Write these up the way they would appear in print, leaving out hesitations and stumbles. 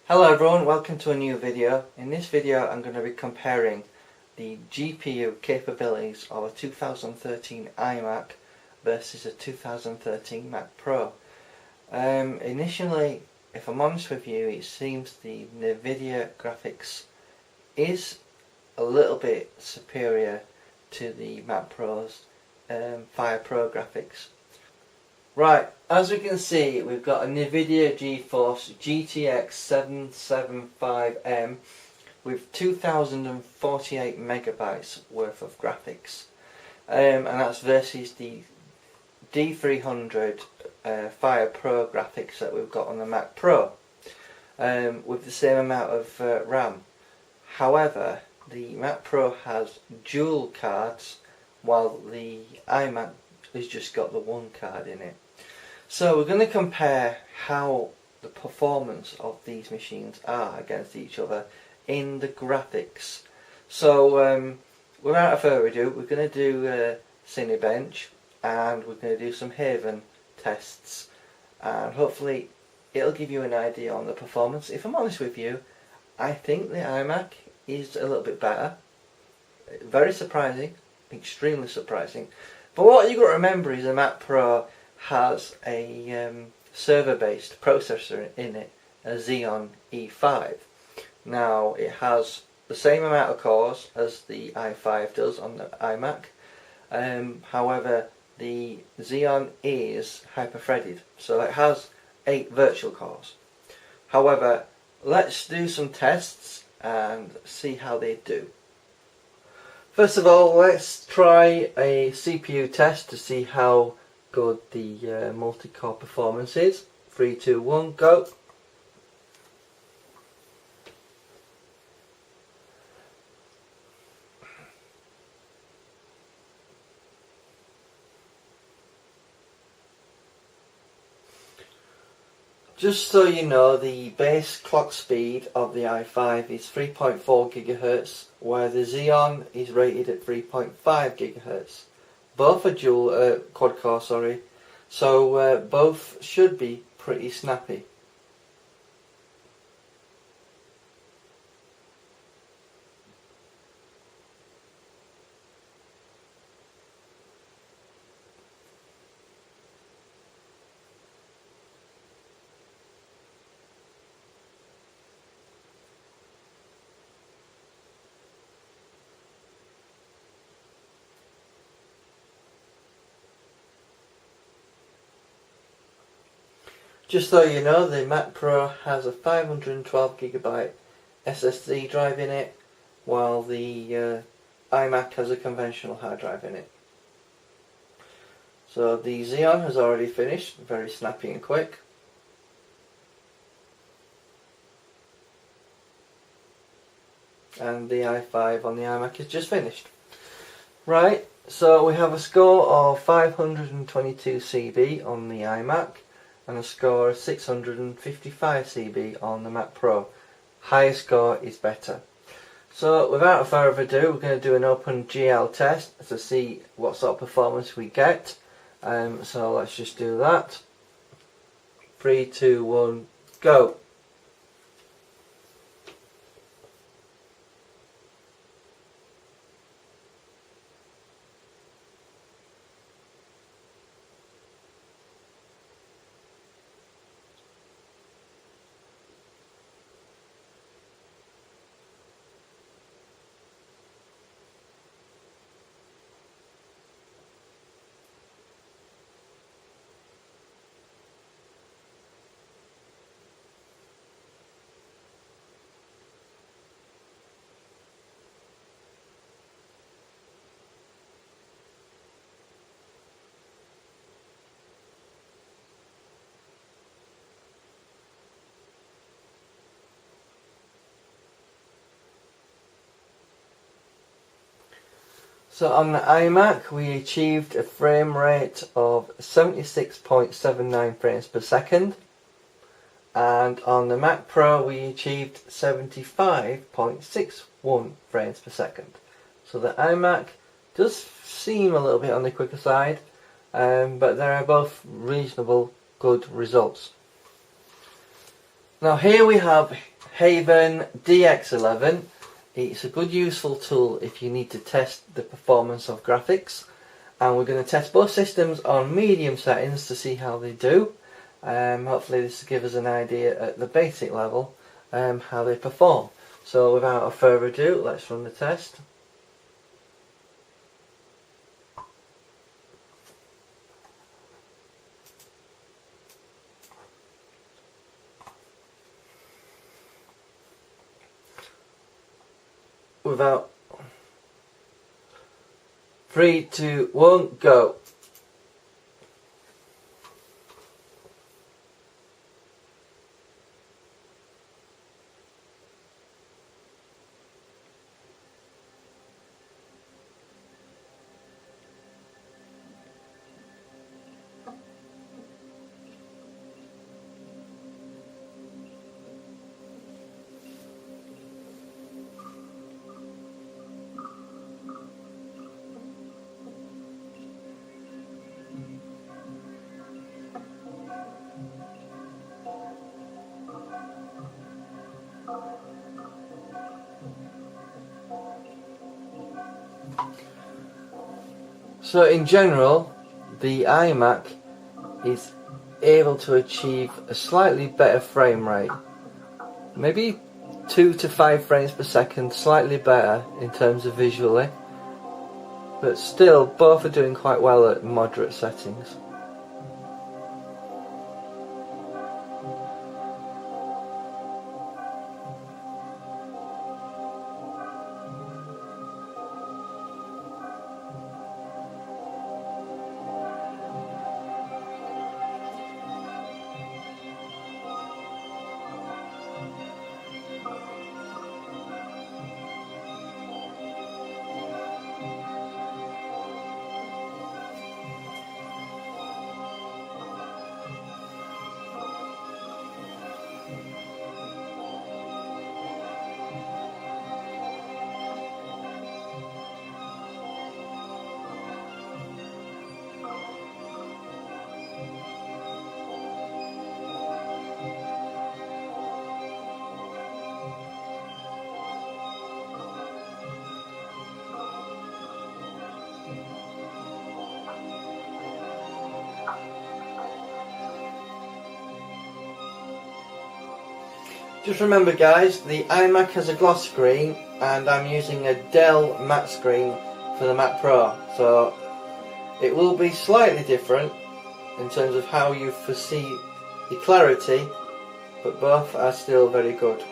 Hello everyone, welcome to a new video. In this video I'm going to be comparing the GPU capabilities of a 2013 iMac versus a 2013 Mac Pro. Initially, if I'm honest with you, it seems the nvidia graphics is a little bit superior to the Mac Pro's firepro graphics. Right, as we can see, we've got a nvidia GeForce GTX 775M with 2048 megabytes worth of graphics, and that's versus the D300 firepro graphics that we've got on the Mac Pro with the same amount of RAM. However, the Mac Pro has dual cards while the iMac has just got the one card in it. So we're going to compare how the performance of these machines are against each other in the graphics. So without further ado, we're going to do Cinebench and we're going to do some Haven tests, and hopefully it'll give you an idea on the performance. If I'm honest with you, I think the iMac is a little bit better. Very surprising, extremely surprising. But what you've got to remember is the Mac Pro has a server-based processor in it, a Xeon E5. Now it has the same amount of cores as the i5 does on the iMac. However, the Xeon is hyper-threaded, so it has 8 virtual cores. However, let's do some tests and see how they do. First of all, let's try a CPU test to see how good the multi-core performance is. 3, 2, 1, go. Just so you know, the base clock speed of the i5 is 3.4 GHz, where the Xeon is rated at 3.5 GHz. Both are dual quad core, so both should be pretty snappy. Just so you know, the Mac Pro has a 512GB SSD drive in it, while the iMac has a conventional hard drive in it. So the Xeon has already finished, very snappy and quick. And the i5 on the iMac is just finished. Right, so we have a score of 522 CB on the iMac and a score of 655 CB on the Mac Pro. Higher score is better. So without further ado, we're going to do an OpenGL test to see what sort of performance we get. So let's just do that. 3, 2, 1, go. So on the iMac we achieved a frame rate of 76.79 frames per second, and on the Mac Pro we achieved 75.61 frames per second. So the iMac does seem a little bit on the quicker side, but they are both reasonable good results. Now here we have Haven DX11. It's a good useful tool if you need to test the performance of graphics, and we're going to test both systems on medium settings to see how they do. Hopefully this will give us an idea at the basic level how they perform. So without further ado, let's run the test. Without 3, 2, 1, go. So in general, the iMac is able to achieve a slightly better frame rate. Maybe 2 to 5 frames per second, slightly better in terms of visually. But still, both are doing quite well at moderate settings. Just remember guys, the iMac has a gloss screen and I'm using a Dell matte screen for the Mac Pro, so it will be slightly different in terms of how you foresee the clarity, but both are still very good.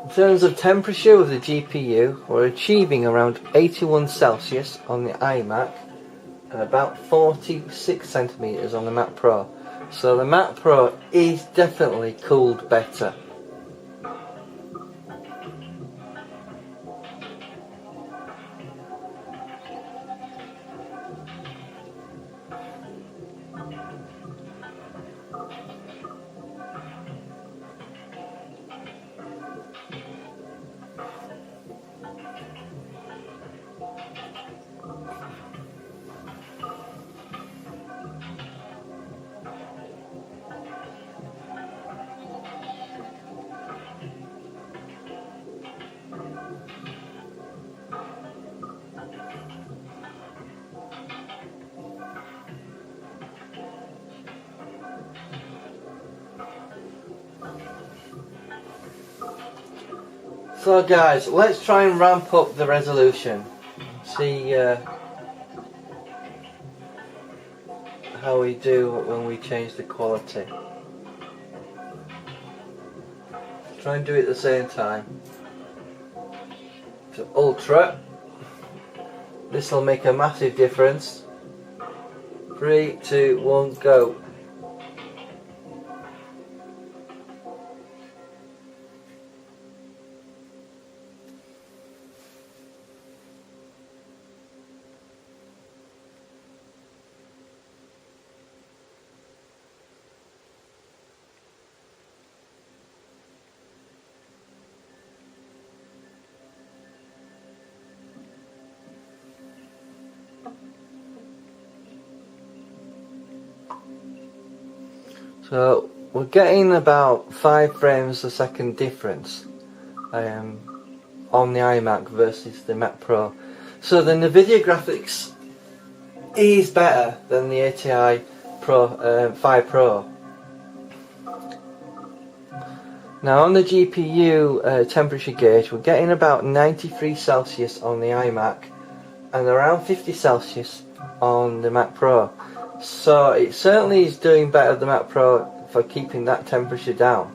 In terms of temperature of the GPU, we're achieving around 81 Celsius on the iMac and about 46 centimeters on the Mac Pro. So the Mac Pro is definitely cooled better. So guys, let's try and ramp up the resolution. See how we do when we change the quality. Try and do it at the same time. So Ultra. This will make a massive difference. 3, 2, 1, go. So we're getting about 5 frames a second difference on the iMac versus the Mac Pro. So the nvidia graphics is better than the ATI firepro. Now on the GPU temperature gauge, we're getting about 93 Celsius on the iMac and around 50 Celsius on the Mac Pro. So it certainly is doing better than the Mac Pro for keeping that temperature down.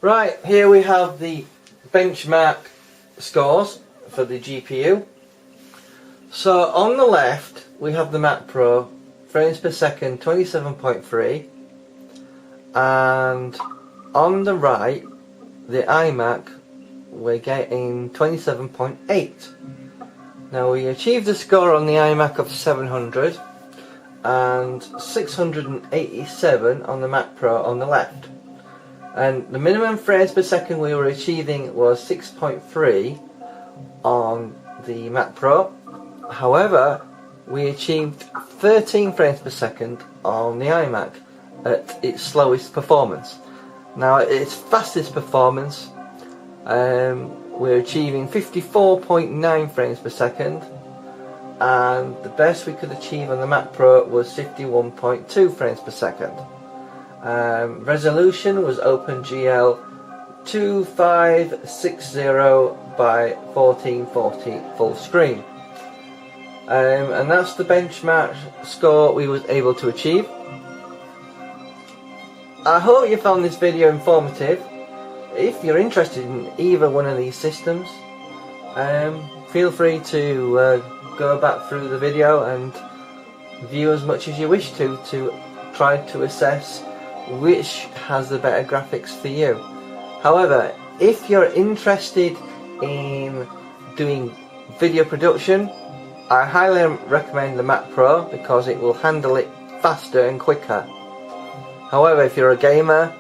Right, here we have the benchmark scores for the GPU. So on the left we have the Mac Pro, frames per second 27.3, and on the right the iMac, we're getting 27.8. Now we achieved a score on the iMac of 700 and 687 on the Mac Pro on the left. And the minimum frames per second we were achieving was 6.3 on the Mac Pro. However, we achieved 13 frames per second on the iMac at its slowest performance. Now at its fastest performance, we're achieving 54.9 frames per second, and the best we could achieve on the Mac Pro was 51.2 frames per second. Resolution was OpenGL 2560 by 1440 full screen, and that's the benchmark score we was able to achieve. I hope you found this video informative. If you're interested in either one of these systems, feel free to go back through the video and view as much as you wish to try to assess which has the better graphics for you. However, if you're interested in doing video production, I highly recommend the Mac Pro because it will handle it faster and quicker. However, if you're a gamer,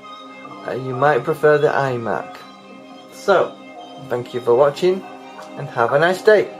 you might prefer the iMac. So, thank you for watching and have a nice day.